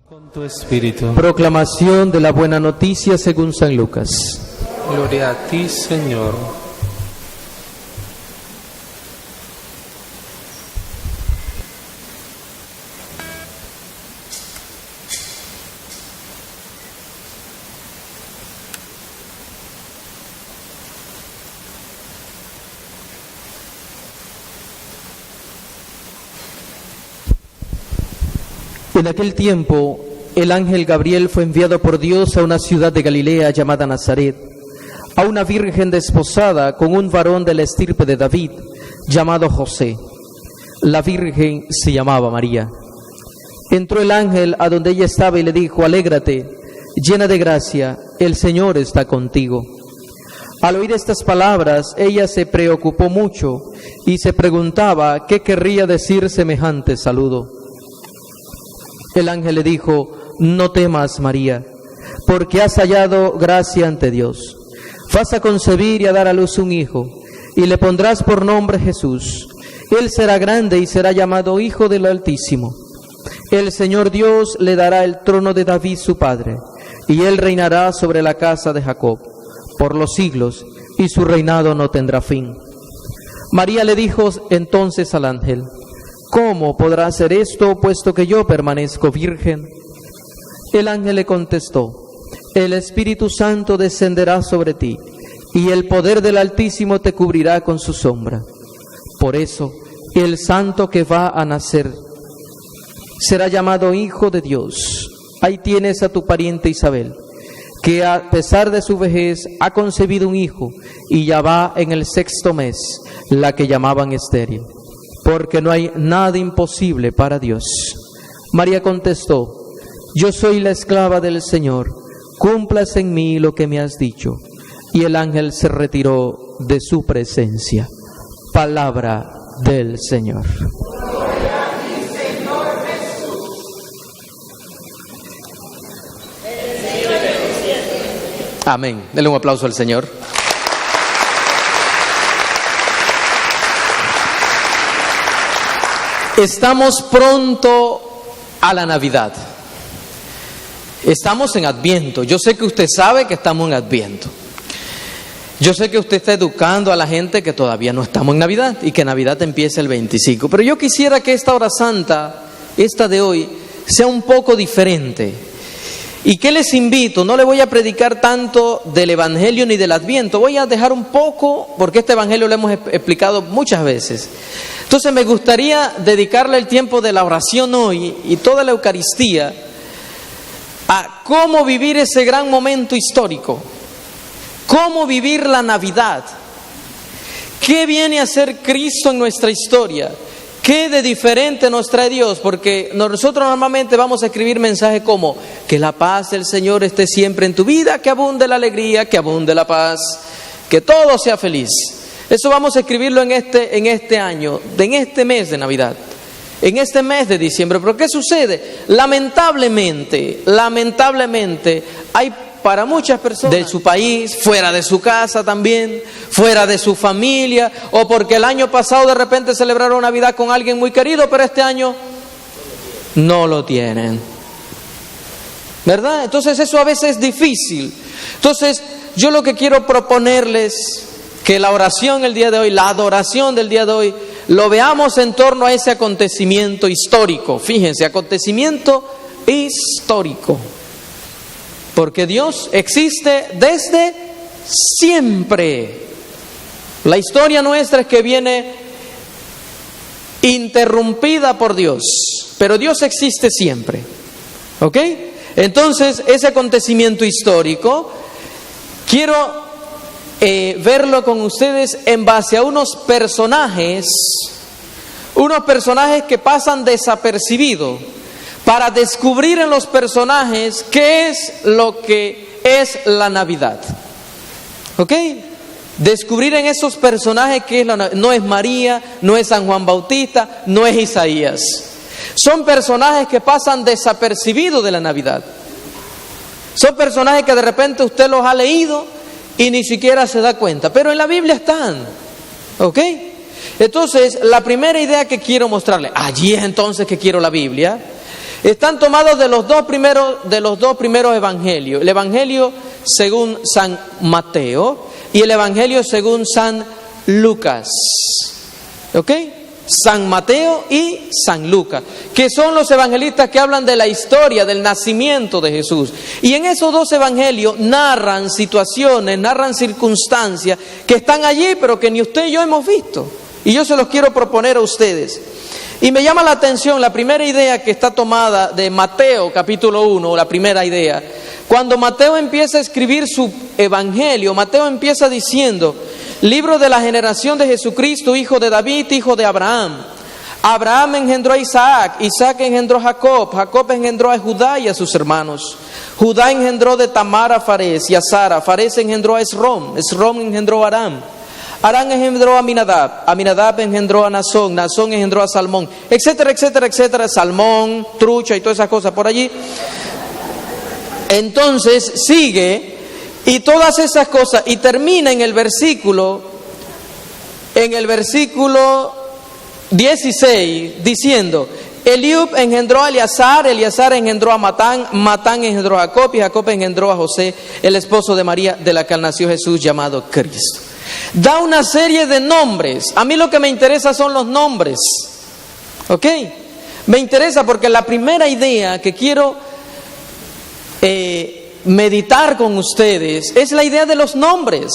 Con tu espíritu. Proclamación de la buena noticia según San Lucas. Gloria a ti, Señor. En aquel tiempo, el ángel Gabriel fue enviado por Dios a una ciudad de Galilea llamada Nazaret, a una virgen desposada con un varón de la estirpe de David, llamado José. La virgen se llamaba María. Entró el ángel a donde ella estaba y le dijo: alégrate, llena de gracia, el Señor está contigo. Al oír estas palabras, ella se preocupó mucho y se preguntaba qué querría decir semejante saludo. El ángel le dijo: no temas, María, porque has hallado gracia ante Dios. Vas a concebir y a dar a luz un hijo, y le pondrás por nombre Jesús. Él será grande y será llamado Hijo del Altísimo. El Señor Dios le dará el trono de David su padre, y él reinará sobre la casa de Jacob por los siglos, y su reinado no tendrá fin. María le dijo entonces al ángel: ¿cómo podrá hacer esto, puesto que yo permanezco virgen? El ángel le contestó: el Espíritu Santo descenderá sobre ti, y el poder del Altísimo te cubrirá con su sombra. Por eso, el santo que va a nacer será llamado Hijo de Dios. Ahí tienes a tu pariente Isabel, que a pesar de su vejez ha concebido un hijo, y ya va en el 6º mes, la que llamaban estéril, porque no hay nada imposible para Dios. María contestó: yo soy la esclava del Señor, cúmplase en mí lo que me has dicho. Y el ángel se retiró de su presencia. Palabra del Señor. Gloria a ti, Señor Jesús. Amén. Denle un aplauso al Señor. Estamos pronto a la Navidad. Estamos en Adviento. Yo sé que usted sabe que estamos en Adviento. Yo sé que usted está educando a la gente que todavía no estamos en Navidad y que Navidad empieza el 25. Pero yo quisiera que esta hora santa, esta de hoy, sea un poco diferente. ¿Y qué les invito? No le voy a predicar tanto del Evangelio ni del Adviento. Voy a dejar un poco, porque este Evangelio lo hemos explicado muchas veces. Entonces me gustaría dedicarle el tiempo de la oración hoy y toda la Eucaristía a cómo vivir ese gran momento histórico. Cómo vivir la Navidad. ¿Qué viene a ser Cristo en nuestra historia? ¿Qué de diferente nos trae Dios? Porque nosotros normalmente vamos a escribir mensajes como: que la paz del Señor esté siempre en tu vida, que abunde la alegría, que abunde la paz, que todo sea feliz. Eso vamos a escribirlo en este año, en este mes de Navidad, en este mes de diciembre. ¿Pero qué sucede? Lamentablemente, hay para muchas personas de su país, fuera de su casa también, fuera de su familia, o porque el año pasado de repente celebraron Navidad con alguien muy querido, pero este año no lo tienen, ¿verdad? Entonces eso a veces es difícil. Entonces yo lo que quiero proponerles, que la oración el día de hoy, la adoración del día de hoy, lo veamos en torno a ese acontecimiento histórico. Fíjense, acontecimiento histórico. Porque Dios existe desde siempre. La historia nuestra es que viene interrumpida por Dios, pero Dios existe siempre. ¿Ok? Entonces, ese acontecimiento histórico, quiero verlo con ustedes en base a unos personajes que pasan desapercibidos, para descubrir en los personajes qué es lo que es la Navidad. ¿Ok? Descubrir en esos personajes qué es la Navidad. No es María, no es San Juan Bautista, no es Isaías. Son personajes que pasan desapercibidos de la Navidad. Son personajes que de repente usted los ha leído y ni siquiera se da cuenta, pero en la Biblia están. ¿Ok? Entonces, la primera idea que quiero mostrarle, allí es entonces que quiero la Biblia. Están tomados de los dos primeros evangelios. El evangelio según San Mateo y el evangelio según San Lucas. ¿Ok? San Mateo y San Lucas, que son los evangelistas que hablan de la historia del nacimiento de Jesús. Y en esos dos evangelios narran situaciones, narran circunstancias que están allí, pero que ni usted y yo hemos visto. Y yo se los quiero proponer a ustedes. Y me llama la atención la primera idea que está tomada de Mateo capítulo 1, la primera idea. Cuando Mateo empieza a escribir su evangelio, Mateo empieza diciendo: libro de la generación de Jesucristo, hijo de David, hijo de Abraham. Abraham engendró a Isaac, Isaac engendró a Jacob, Jacob engendró a Judá y a sus hermanos. Judá engendró de Tamar a Fares y a Sara, Fares engendró a Esrom, Esrom engendró a Aram. Aram engendró a Aminadab, Aminadab engendró a Nazón, Nazón engendró a Salmón, etcétera, etcétera, etcétera, Salmón, trucha y todas esas cosas por allí. Entonces sigue y todas esas cosas y termina en el versículo 16 diciendo: Eliud engendró a Eleazar, Eleazar engendró a Matán, Matán engendró a Jacob y Jacob engendró a José, el esposo de María, de la que nació Jesús, llamado Cristo. Da una serie de nombres. A mí lo que me interesa son los nombres. ¿Ok? Me interesa porque la primera idea que quiero meditar con ustedes es la idea de los nombres.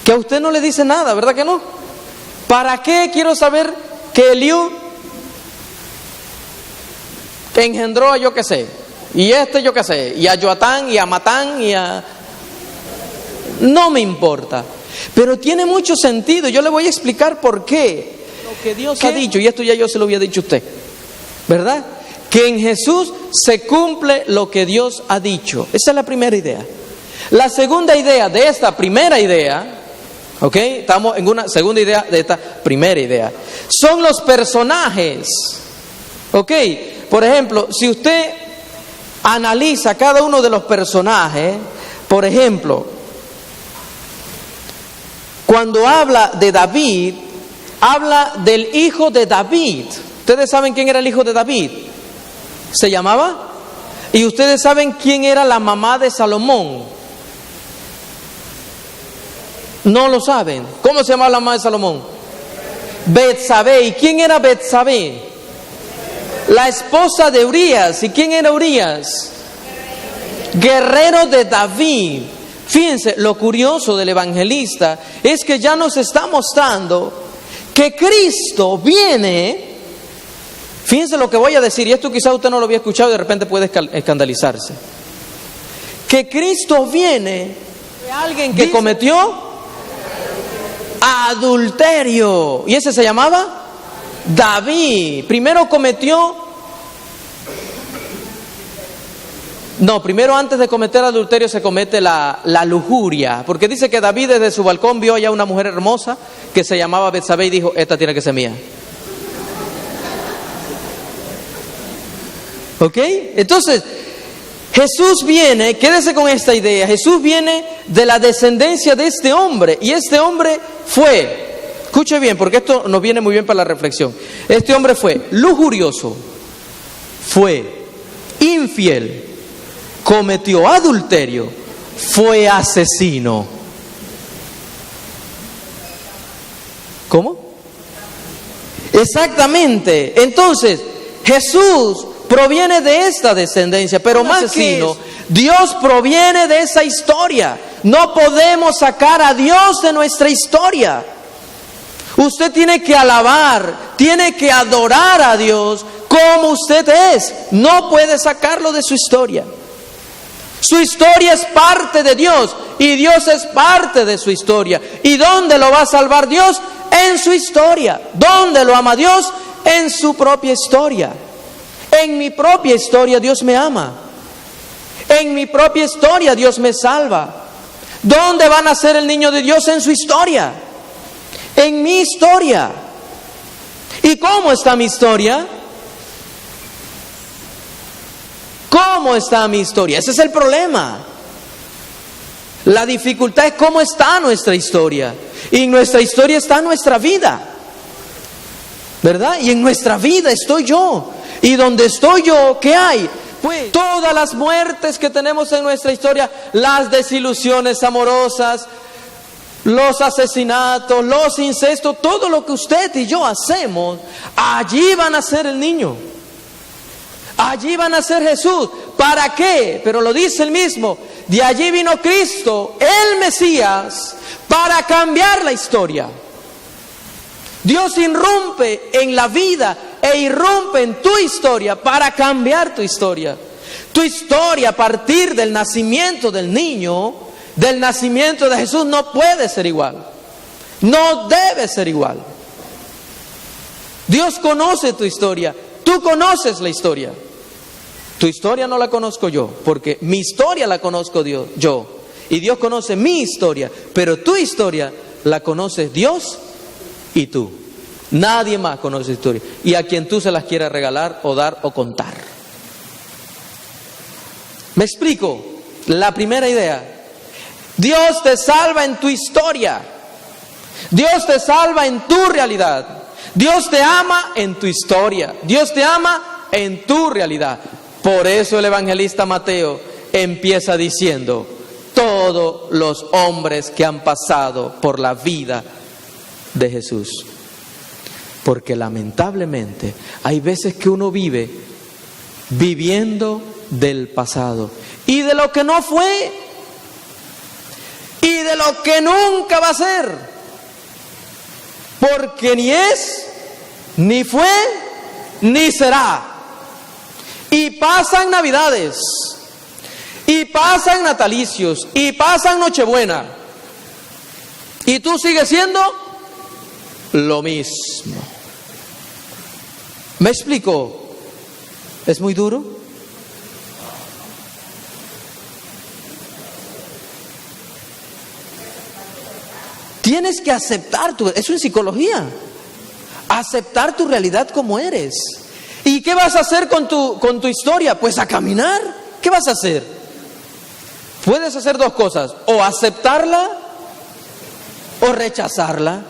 Que a usted no le dice nada, ¿verdad que no? ¿Para qué quiero saber que Eliud engendró a yo qué sé? Y yo qué sé, y a Joatán, y a Matán, y a... No me importa, pero tiene mucho sentido. Yo le voy a explicar por qué. Lo que Dios ha dicho, y esto ya yo se lo había dicho a usted, ¿verdad? Que en Jesús se cumple lo que Dios ha dicho. Esa es la primera idea. La segunda idea de esta primera idea, ¿ok? Estamos en una segunda idea de esta primera idea. Son los personajes, ¿ok? Por ejemplo, si usted analiza cada uno de los personajes, por ejemplo, cuando habla de David, habla del hijo de David. ¿Ustedes saben quién era el hijo de David? ¿Se llamaba? ¿Y ustedes saben quién era la mamá de Salomón? No lo saben. ¿Cómo se llamaba la mamá de Salomón? Betsabé. ¿Y quién era Betsabé? La esposa de Urías. ¿Y quién era Urías? Guerrero de David. Fíjense, lo curioso del evangelista es que ya nos está mostrando que Cristo viene. Fíjense lo que voy a decir, y esto quizá usted no lo había escuchado y de repente puede escandalizarse. Que Cristo viene de alguien que cometió adulterio. ¿Y ese se llamaba? David. Primero antes de cometer adulterio se comete la lujuria, porque dice que David desde su balcón vio allá una mujer hermosa que se llamaba Betsabé y dijo: esta tiene que ser mía. ¿Ok? Entonces, Jesús viene, quédese con esta idea, Jesús viene de la descendencia de este hombre, y este hombre fue, escuche bien, porque esto nos viene muy bien para la reflexión, este hombre fue lujurioso, fue infiel, cometió adulterio, fue asesino. ¿Cómo? Exactamente. Entonces, Jesús proviene de esta descendencia, pero más que eso, Dios proviene de esa historia. No podemos sacar a Dios de nuestra historia. Usted tiene que alabar, tiene que adorar a Dios como usted es. No puede sacarlo de su historia. Su historia es parte de Dios y Dios es parte de su historia. ¿Y dónde lo va a salvar Dios? En su historia. ¿Dónde lo ama Dios? En su propia historia. En mi propia historia Dios me ama. En mi propia historia Dios me salva. ¿Dónde va a nacer el niño de Dios? En su historia. En mi historia. ¿Y cómo está mi historia? ¿Cómo está mi historia? Ese es el problema. La dificultad es cómo está nuestra historia. Y en nuestra historia está nuestra vida, ¿verdad? Y en nuestra vida estoy yo. ¿Y donde estoy yo, qué hay? Pues todas las muertes que tenemos en nuestra historia, las desilusiones amorosas, los asesinatos, los incestos, todo lo que usted y yo hacemos, allí va a nacer el niño. Allí va a nacer Jesús. ¿Para qué? Pero lo dice él mismo. De allí vino Cristo, el Mesías, para cambiar la historia. Dios irrumpe en la vida e irrumpe en tu historia para cambiar tu historia. Tu historia a partir del nacimiento del niño, del nacimiento de Jesús, no puede ser igual. No debe ser igual. Dios conoce tu historia. Tú conoces la historia. Tu historia no la conozco yo, porque mi historia la conozco yo. Y Dios conoce mi historia, pero tu historia la conoces Dios y tú. Nadie más conoce tu historia. Y a quien tú se las quieras regalar o dar o contar. ¿Me explico? La primera idea. Dios te salva en tu historia. Dios te salva en tu realidad. Dios te ama en tu historia. Dios te ama en tu realidad. Por eso el evangelista Mateo empieza diciendo: todos los hombres que han pasado por la vida de Jesús. Porque lamentablemente hay veces que uno vive viviendo del pasado y de lo que no fue y de lo que nunca va a ser. Porque ni es, ni fue, ni será. Y pasan Navidades, y pasan natalicios, y pasan Nochebuena, y tú sigues siendo lo mismo. ¿Me explico? ¿Es muy duro? Tienes que aceptar eso es psicología. Aceptar tu realidad como eres. ¿Y qué vas a hacer con tu historia? Pues a caminar. ¿Qué vas a hacer? Puedes hacer dos cosas: o aceptarla o rechazarla.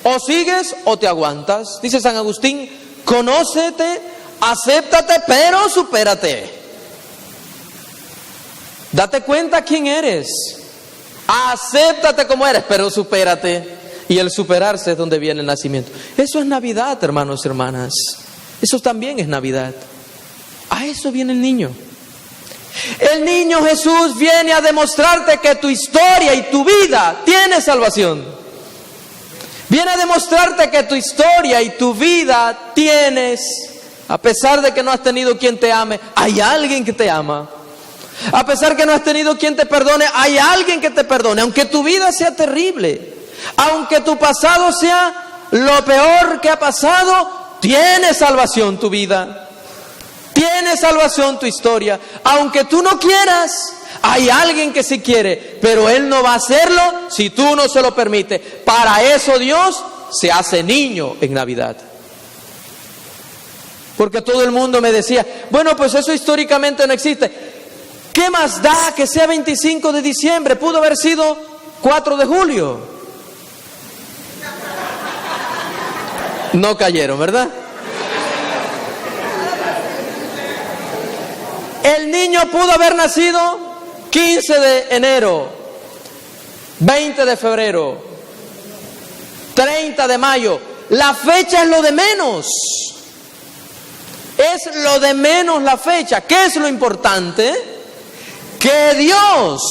O sigues o te aguantas. Dice San Agustín: conócete, acéptate, pero supérate. Date cuenta quién eres. Acéptate como eres, pero supérate. Y el superarse es donde viene el nacimiento. Eso es Navidad, hermanos y hermanas. Eso también es Navidad. A eso viene el niño. El niño Jesús viene a demostrarte que tu historia y tu vida tiene salvación. Viene a demostrarte que tu historia y tu vida tienes, a pesar de que no has tenido quien te ame, hay alguien que te ama. A pesar que no has tenido quien te perdone, hay alguien que te perdone. Aunque tu vida sea terrible, aunque tu pasado sea lo peor que ha pasado, tiene salvación tu vida, tiene salvación tu historia. Aunque tú no quieras, hay alguien que sí quiere, pero Él no va a hacerlo si tú no se lo permites. Para eso Dios se hace niño en Navidad. Porque todo el mundo me decía: bueno, pues eso históricamente no existe. ¿Qué más da que sea 25 de diciembre? Pudo haber sido 4 de julio. No cayeron, ¿verdad? El niño pudo haber nacido 15 de enero, 20 de febrero, 30 de mayo. La fecha es lo de menos. Es lo de menos la fecha. ¿Qué es lo importante? Que Dios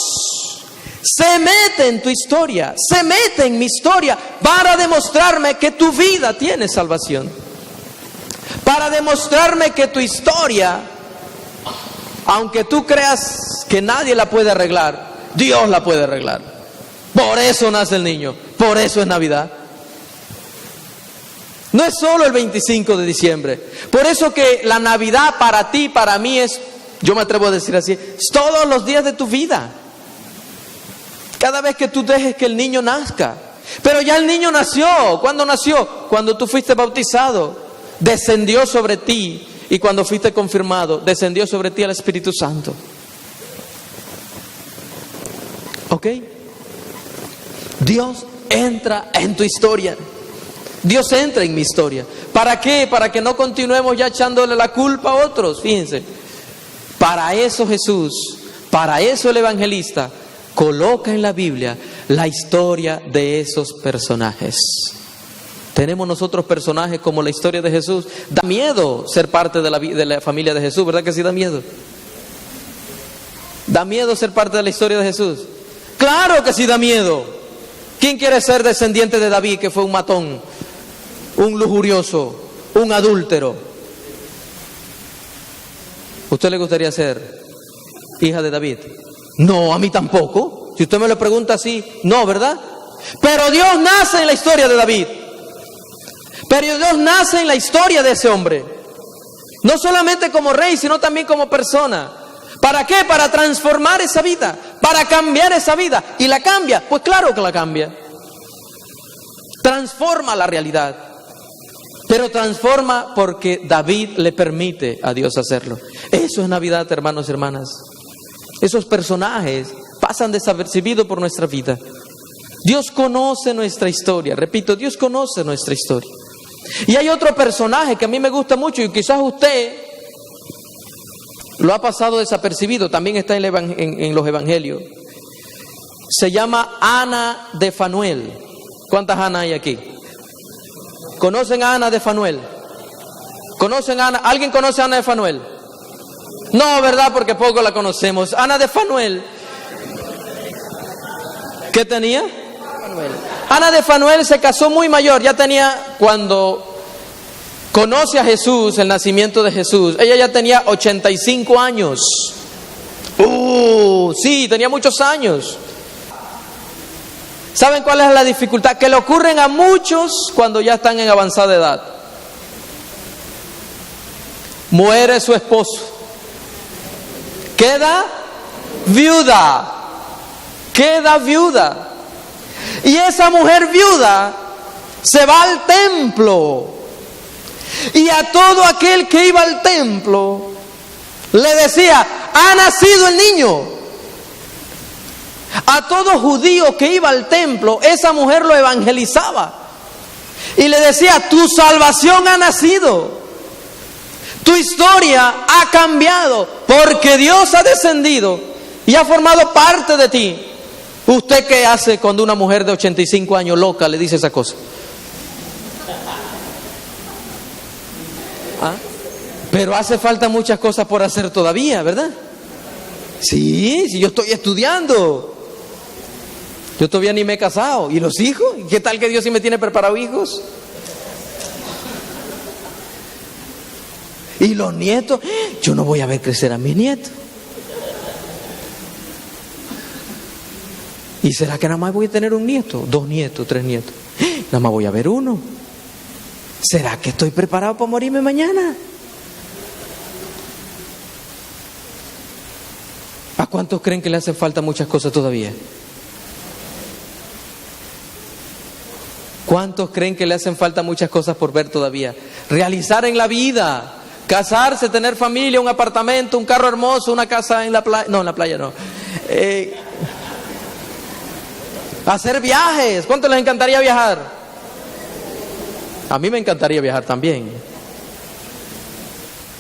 se mete en tu historia, se mete en mi historia para demostrarme que tu vida tiene salvación. Para demostrarme que tu historia, aunque tú creas que nadie la puede arreglar, Dios la puede arreglar. Por eso nace el niño, por eso es Navidad. No es solo el 25 de diciembre. Por eso que la Navidad para ti, para mí es, yo me atrevo a decir así, es todos los días de tu vida. Cada vez que tú dejes que el niño nazca. Pero ya el niño nació. ¿Cuándo nació? Cuando tú fuiste bautizado. Descendió sobre ti. Y cuando fuiste confirmado, descendió sobre ti el Espíritu Santo. ¿Ok? Dios entra en tu historia. Dios entra en mi historia. ¿Para qué? Para que no continuemos ya echándole la culpa a otros. Fíjense. Para eso Jesús, para eso el evangelista coloca en la Biblia la historia de esos personajes. Tenemos nosotros personajes como la historia de Jesús. Da miedo ser parte de la familia de Jesús, ¿verdad que sí da miedo? ¿Da miedo ser parte de la historia de Jesús? ¡Claro que sí da miedo! ¿Quién quiere ser descendiente de David, que fue un matón, un lujurioso, un adúltero? ¿Usted le gustaría ser hija de David? No, a mí tampoco. Si usted me lo pregunta así, no, ¿verdad? Pero Dios nace en la historia de David. Pero Dios nace en la historia de ese hombre. No solamente como rey, sino también como persona. ¿Para qué? Para transformar esa vida, para cambiar esa vida. ¿Y la cambia? Pues claro que la cambia. Transforma la realidad. Pero transforma porque David le permite a Dios hacerlo. Eso es Navidad, hermanos y hermanas. Esos personajes pasan desapercibidos por nuestra vida. Dios conoce nuestra historia. Repito, Dios conoce nuestra historia. Y hay otro personaje que a mí me gusta mucho y quizás usted lo ha pasado desapercibido, también está en los evangelios. Se llama Ana de Fanuel. ¿Cuántas Ana hay aquí? ¿Conocen a Ana de Fanuel? ¿Conocen a Ana? ¿Alguien conoce a Ana de Fanuel? No, ¿verdad? Porque poco la conocemos. Ana de Fanuel, ¿qué tenía? Ana de Fanuel se casó muy mayor, ya tenía, cuando conoce a Jesús, el nacimiento de Jesús, ella ya tenía 85 años. Sí, tenía muchos años. ¿Saben cuál es la dificultad? Que le ocurren a muchos cuando ya están en avanzada edad. Muere su esposo. Queda viuda. Queda viuda. Y esa mujer viuda se va al templo. Y a todo aquel que iba al templo le decía: ha nacido el niño. A todo judío que iba al templo, esa mujer lo evangelizaba y le decía: tu salvación ha nacido, tu historia ha cambiado, porque Dios ha descendido y ha formado parte de ti. ¿Usted qué hace cuando una mujer de 85 años loca le dice esa cosa? ¿Ah? Pero hace falta muchas cosas por hacer todavía, ¿verdad? Sí, yo estoy estudiando. Yo todavía ni me he casado. ¿Y los hijos? ¿Qué tal que Dios sí me tiene preparado hijos? ¿Y los nietos? Yo no voy a ver crecer a mis nietos. ¿Y será que nada más voy a tener un nieto? 2 nietos, 3 nietos. Nada más voy a ver uno. ¿Será que estoy preparado para morirme mañana? ¿A cuántos creen que le hacen falta muchas cosas todavía? ¿Cuántos creen que le hacen falta muchas cosas por ver todavía? Realizar en la vida, casarse, tener familia, un apartamento, un carro hermoso, una casa en la playa. No, en la playa no. Hacer viajes. ¿Cuántos les encantaría viajar? A mí me encantaría viajar también.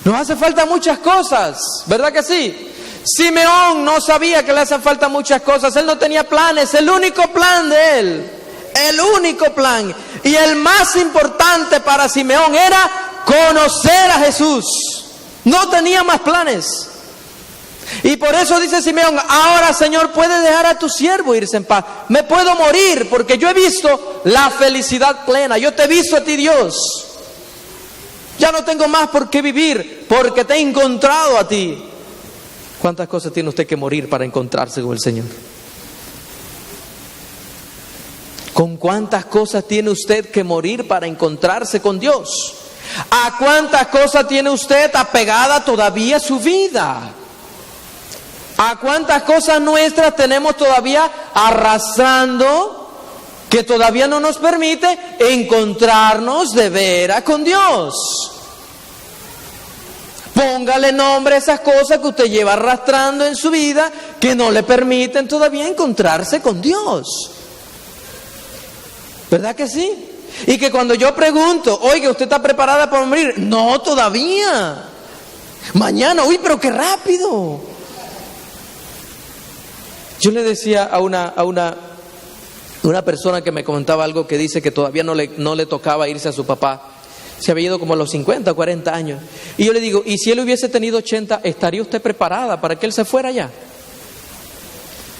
Nos hace falta muchas cosas, ¿verdad que sí? Simeón no sabía que le hacen falta muchas cosas. Él no tenía planes. El único plan de él, el único plan y el más importante para Simeón era conocer a Jesús. No tenía más planes. Y por eso dice Simeón: ahora, Señor, puedes dejar a tu siervo irse en paz. Me puedo morir porque yo he visto la felicidad plena. Yo te he visto a ti, Dios. Ya no tengo más por qué vivir porque te he encontrado a ti. ¿Cuántas cosas tiene usted que morir para encontrarse con el Señor? ¿Con cuántas cosas tiene usted que morir para encontrarse con Dios? ¿A cuántas cosas tiene usted apegada todavía a su vida? ¿A cuántas cosas nuestras tenemos todavía arrastrando que todavía no nos permite encontrarnos de veras con Dios? Póngale nombre a esas cosas que usted lleva arrastrando en su vida que no le permiten todavía encontrarse con Dios. ¿Verdad que sí? Y que cuando yo pregunto, oiga, ¿usted está preparada para morir? No, todavía. Mañana, uy, pero qué rápido. Yo le decía a una persona que me comentaba algo, que dice que todavía no le tocaba irse a su papá. Se había ido como a los 50 o 40 años. Y yo le digo, ¿y si él hubiese tenido 80, estaría usted preparada para que él se fuera ya?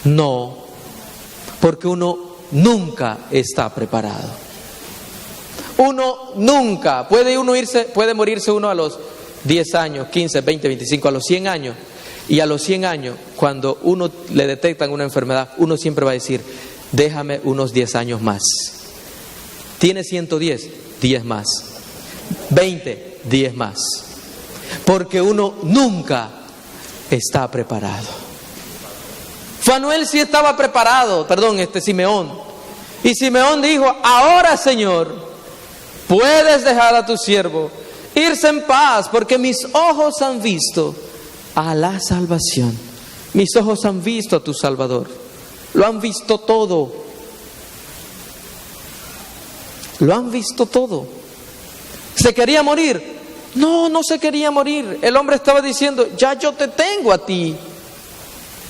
No, porque uno nunca está preparado. Uno nunca, puede morirse uno a los 10 años, 15, 20, 25, a los 100 años. Y a los 100 años, cuando uno le detectan una enfermedad, uno siempre va a decir, déjame unos 10 años más. ¿Tiene 110? 10 más. 20, 10 más. Porque uno nunca está preparado. Fanuel sí estaba preparado, Simeón. Y Simeón dijo, ahora, Señor, puedes dejar a tu siervo irse en paz, porque mis ojos han visto a la salvación. Mis ojos han visto a tu Salvador. Lo han visto todo. Lo han visto todo. ¿Se quería morir? No, no se quería morir. El hombre estaba diciendo, ya yo te tengo a ti.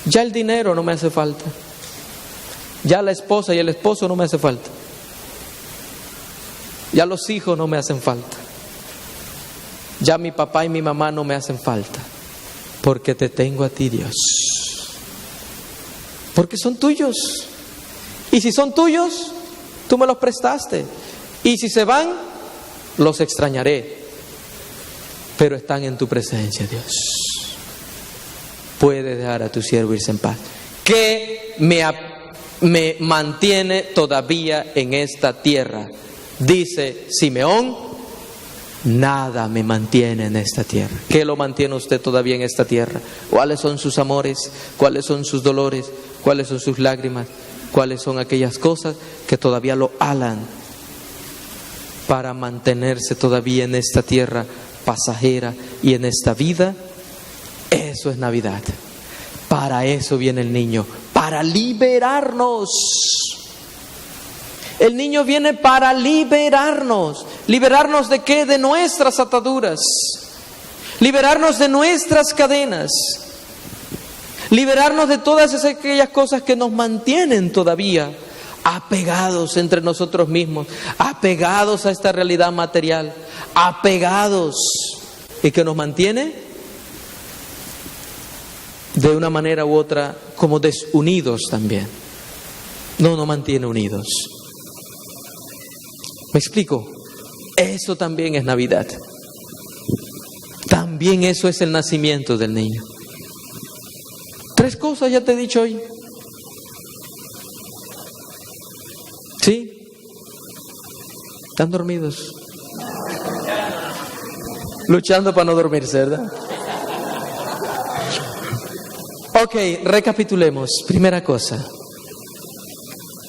Ya el dinero no me hace falta. Ya la esposa y el esposo no me hace falta. Ya los hijos no me hacen falta. Ya mi papá y mi mamá no me hacen falta. Porque te tengo a ti, Dios. Porque son tuyos. Y si son tuyos, tú me los prestaste. Y si se van, los extrañaré. Pero están en tu presencia, Dios. Puedes dejar a tu siervo irse en paz. ¿Qué me mantiene todavía en esta tierra? Dice Simeón, nada me mantiene en esta tierra. ¿Qué lo mantiene usted todavía en esta tierra? ¿Cuáles son sus amores? ¿Cuáles son sus dolores? ¿Cuáles son sus lágrimas? ¿Cuáles son aquellas cosas que todavía lo alan para mantenerse todavía en esta tierra pasajera y en esta vida? Eso es Navidad. Para eso viene el niño, para liberarnos. El niño viene para liberarnos. ¿Liberarnos de qué? De nuestras ataduras. Liberarnos de nuestras cadenas. Liberarnos de todas aquellas cosas que nos mantienen todavía apegados entre nosotros mismos, apegados a esta realidad material, apegados, y que nos mantiene de una manera u otra como desunidos también. No nos mantiene unidos. ¿Me explico? Eso también es Navidad. También eso es el nacimiento del niño. 3 cosas ya te he dicho hoy. ¿Sí? ¿Están dormidos? Luchando para no dormirse, ¿verdad? Ok, recapitulemos. Primera cosa.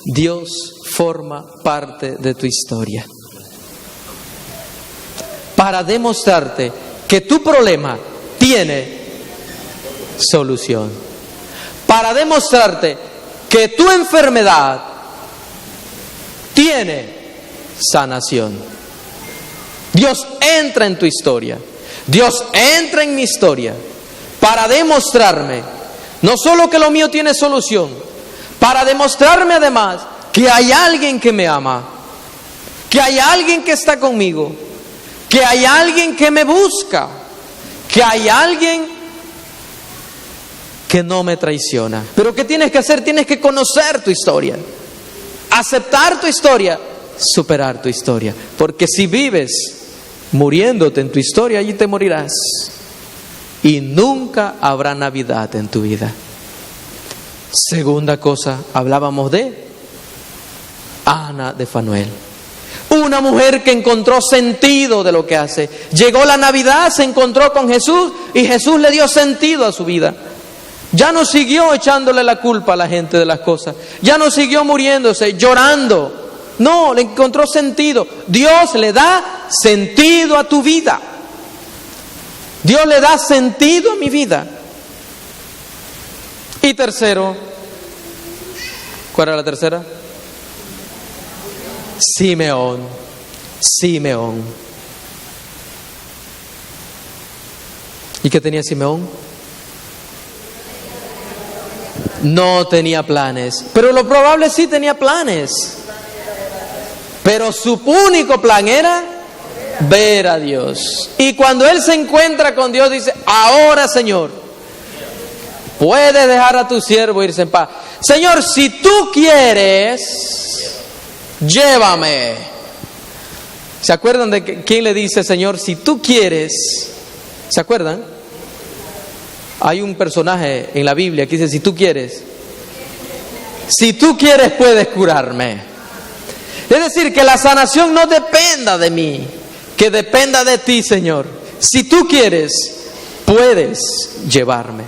Dios forma parte de tu historia para demostrarte que tu problema tiene solución, para demostrarte que tu enfermedad tiene sanación. Dios entra en tu historia, Dios entra en mi historia para demostrarme no solo que lo mío tiene solución, para demostrarme además que hay alguien que me ama, que hay alguien que está conmigo, que hay alguien que me busca, que hay alguien que no me traiciona. Pero ¿qué tienes que hacer? Tienes que conocer tu historia, aceptar tu historia, superar tu historia. Porque si vives muriéndote en tu historia, allí te morirás. Y nunca habrá Navidad en tu vida. Segunda cosa, hablábamos de Ana de Fanuel. Una mujer que encontró sentido de lo que hace. Llegó la Navidad, se encontró con Jesús y Jesús le dio sentido a su vida. Ya no siguió echándole la culpa a la gente de las cosas. Ya no siguió muriéndose, llorando. No, le encontró sentido. Dios le da sentido a tu vida. Dios le da sentido a mi vida. Y tercero, ¿cuál era la tercera? Simeón. Simeón. ¿Y qué tenía Simeón? No tenía planes, pero lo probable sí tenía planes. Pero su único plan era ver a Dios. Y cuando él se encuentra con Dios, dice: ahora, Señor, puedes dejar a tu siervo irse en paz. Señor, si tú quieres, llévame. ¿Se acuerdan de quién le dice: Señor, si tú quieres? ¿Se acuerdan? Hay un personaje en la Biblia que dice: si tú quieres puedes curarme. Es decir, que la sanación no dependa de mí, que dependa de ti, Señor. Si tú quieres, puedes llevarme.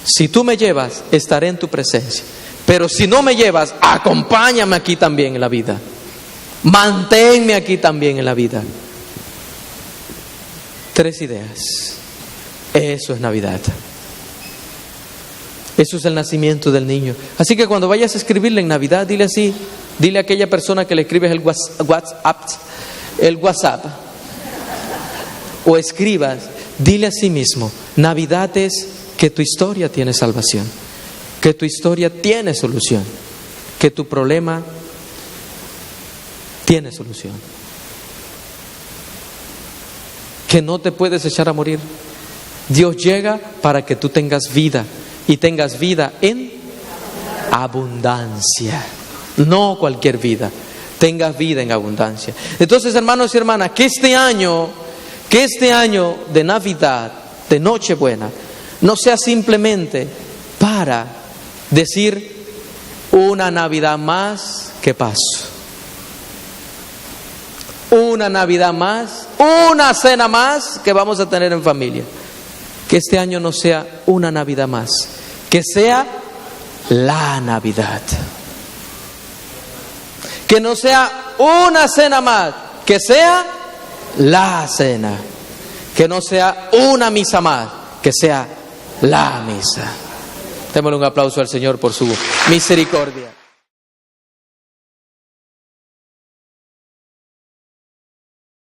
Si tú me llevas, estaré en tu presencia. Pero si no me llevas, acompáñame aquí también en la vida. Manténme aquí también en la vida. 3 ideas. Eso es Navidad. Eso es el nacimiento del niño. Así que cuando vayas a escribirle en Navidad, dile así. Dile a aquella persona que le escribes el WhatsApp, o escribas, dile a sí mismo: Navidad es que tu historia tiene salvación, que tu historia tiene solución, que tu problema tiene solución, que no te puedes echar a morir. Dios llega para que tú tengas vida, y tengas vida en abundancia. No cualquier vida, tengas vida en abundancia. Entonces, hermanos y hermanas, que este año de Navidad, de Nochebuena, no sea simplemente para decir: una Navidad más que paso, una Navidad más, una cena más que vamos a tener en familia. Que este año no sea una Navidad más, que sea la Navidad. Que no sea una cena más, que sea la cena. Que no sea una misa más, que sea la misa. Démosle un aplauso al Señor por su misericordia.